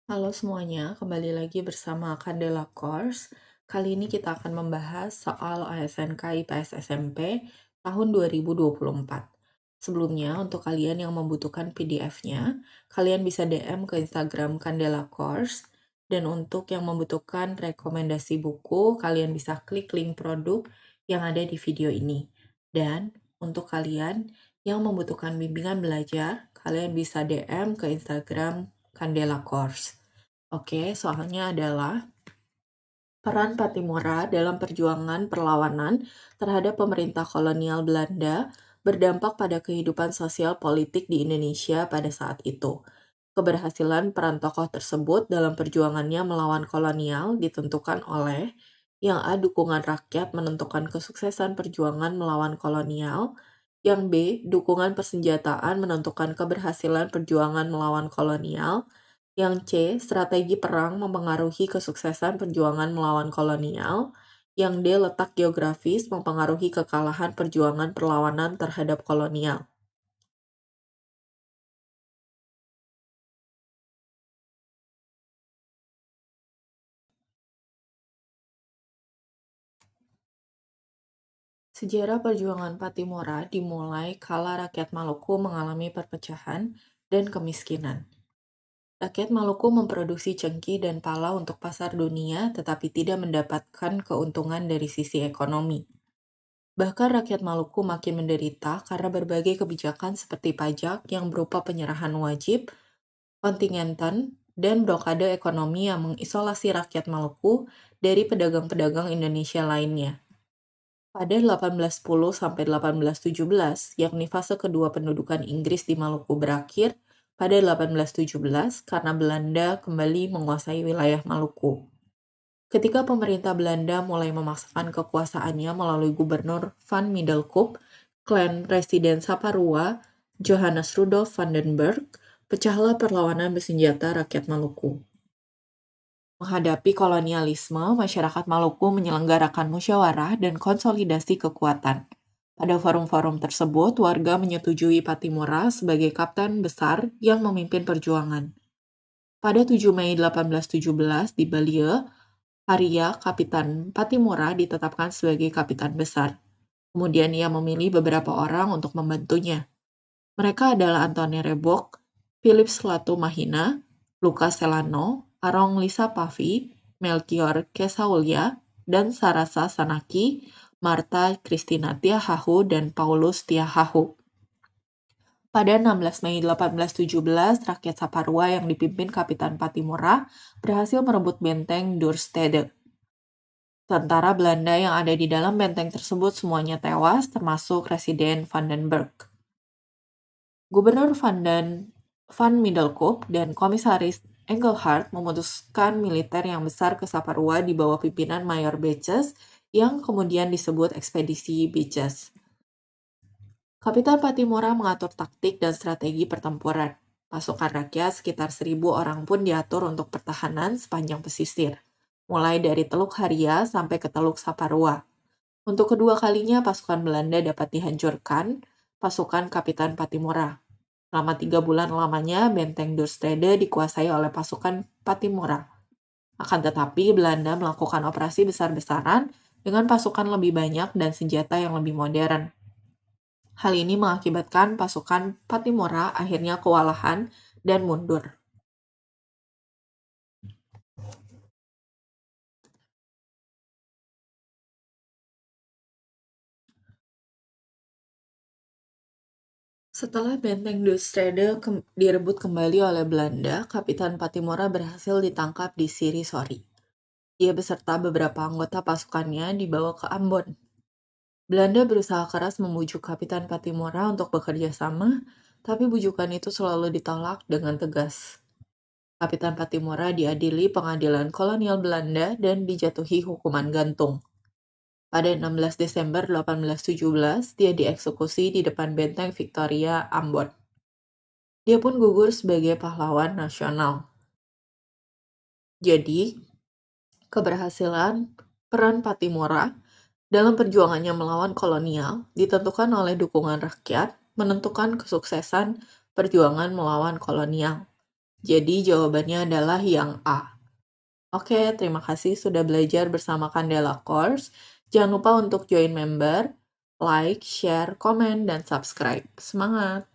Halo semuanya, kembali lagi bersama Candela Course. Kali ini kita akan membahas soal ASNK IPS SMP tahun 2024. Sebelumnya, untuk kalian yang membutuhkan PDF-nya, kalian bisa DM ke Instagram Candela Course. Dan untuk yang membutuhkan rekomendasi buku, kalian bisa klik link produk yang ada di video ini. Dan untuk kalian yang membutuhkan bimbingan belajar, kalian bisa DM ke Instagram Candela Course. Oke, soalnya adalah peran Patimura dalam perjuangan perlawanan terhadap pemerintah kolonial Belanda berdampak pada kehidupan sosial politik di Indonesia pada saat itu. Keberhasilan peran tokoh tersebut dalam perjuangannya melawan kolonial ditentukan oleh yang A. Dukungan rakyat menentukan kesuksesan perjuangan melawan kolonial, yang B. Dukungan persenjataan menentukan keberhasilan perjuangan melawan kolonial, yang C. Strategi perang mempengaruhi kesuksesan perjuangan melawan kolonial, yang D. Letak geografis mempengaruhi kekalahan perjuangan perlawanan terhadap kolonial. Sejarah perjuangan Patimura dimulai kala rakyat Maluku mengalami perpecahan dan kemiskinan. Rakyat Maluku memproduksi cengkih dan pala untuk pasar dunia, tetapi tidak mendapatkan keuntungan dari sisi ekonomi. Bahkan rakyat Maluku makin menderita karena berbagai kebijakan seperti pajak yang berupa penyerahan wajib, kontingentan, dan blokade ekonomi yang mengisolasi rakyat Maluku dari pedagang-pedagang Indonesia lainnya. Pada 1810 sampai 1817, yakni fase kedua pendudukan Inggris di Maluku berakhir pada 1817 karena Belanda kembali menguasai wilayah Maluku. Ketika pemerintah Belanda mulai memaksakan kekuasaannya melalui Gubernur Van Middelkoop, klan Residen Saparua, Johannes Rudolf van den Berg, pecahlah perlawanan bersenjata rakyat Maluku. Menghadapi kolonialisme, masyarakat Maluku menyelenggarakan musyawarah dan konsolidasi kekuatan. Pada forum-forum tersebut, warga menyetujui Patimura sebagai kapten besar yang memimpin perjuangan. Pada 7 Mei 1817 di Balie, Haria, Kapitan Patimura ditetapkan sebagai kapitan besar. Kemudian ia memilih beberapa orang untuk membantunya. Mereka adalah Antoni Rebok, Philip Slatu Mahina, Lucas Selano, Arong Lisa Pavi, Melchior Kesaulia, dan Sarasa Sanaki, Marta Christina Tiahahu, dan Paulus Tiahahu. Pada 16 Mei 1817, rakyat Saparua yang dipimpin Kapitan Patimura berhasil merebut benteng Duurstede. Tentara Belanda yang ada di dalam benteng tersebut semuanya tewas, termasuk Residen Van den Berg. Gubernur Van Middelkoop dan Komisaris Engelhard memutuskan militer yang besar ke Saparua di bawah pimpinan Mayor Beches yang kemudian disebut Ekspedisi Beches. Kapitan Patimura mengatur taktik dan strategi pertempuran. Pasukan rakyat sekitar 1.000 orang pun diatur untuk pertahanan sepanjang pesisir, mulai dari Teluk Haria sampai ke Teluk Saparua. Untuk kedua kalinya pasukan Belanda dapat dihancurkan pasukan Kapitan Patimura. Selama 3 bulan lamanya, benteng Duurstede dikuasai oleh pasukan Patimura. Akan tetapi, Belanda melakukan operasi besar-besaran dengan pasukan lebih banyak dan senjata yang lebih modern. Hal ini mengakibatkan pasukan Patimura akhirnya kewalahan dan mundur. Setelah benteng Duurstede direbut kembali oleh Belanda, Kapitan Patimura berhasil ditangkap di Siri-Sori. Ia beserta beberapa anggota pasukannya dibawa ke Ambon. Belanda berusaha keras membujuk Kapitan Patimura untuk bekerja sama, tapi bujukan itu selalu ditolak dengan tegas. Kapitan Patimura diadili pengadilan kolonial Belanda dan dijatuhi hukuman gantung. Pada 16 Desember 1817, dia dieksekusi di depan benteng Victoria, Ambon. Dia pun gugur sebagai pahlawan nasional. Jadi, keberhasilan peran Patimura dalam perjuangannya melawan kolonial ditentukan oleh dukungan rakyat menentukan kesuksesan perjuangan melawan kolonial. Jadi jawabannya adalah yang A. Oke, terima kasih sudah belajar bersama Candela Course. Jangan lupa untuk join member, like, share, komen, dan subscribe. Semangat!